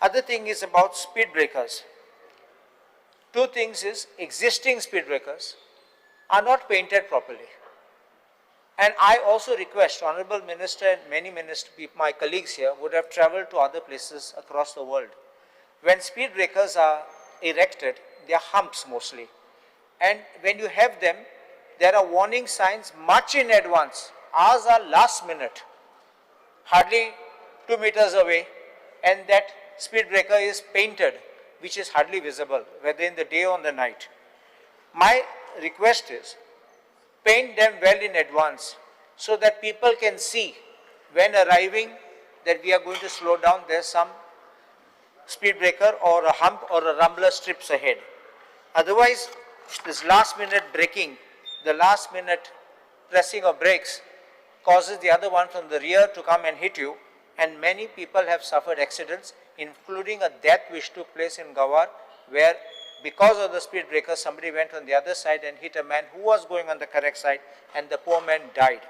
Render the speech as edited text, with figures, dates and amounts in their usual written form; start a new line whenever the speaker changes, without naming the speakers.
Other thing is about speed breakers. Two things is existing speed breakers are not painted properly. And I also request Honorable Minister and many my colleagues here would have traveled to other places across the world. When speed breakers are erected, they are humps mostly. And when you have them, there are warning signs much in advance. Ours are last minute, hardly 2 meters away, and that speed breaker is painted, which is hardly visible, whether in the day or in the night. My request is, paint them well in advance so that people can see when arriving that we are going to slow down, there's some speed breaker or a hump or a rumbler strips ahead. Otherwise, this last minute braking, the last minute pressing of brakes causes the other one from the rear to come and hit you, and many people have suffered accidents, including a death which took place in Gawar, where because of the speed breaker somebody went on the other side and hit a man who was going on the correct side, and the poor man died.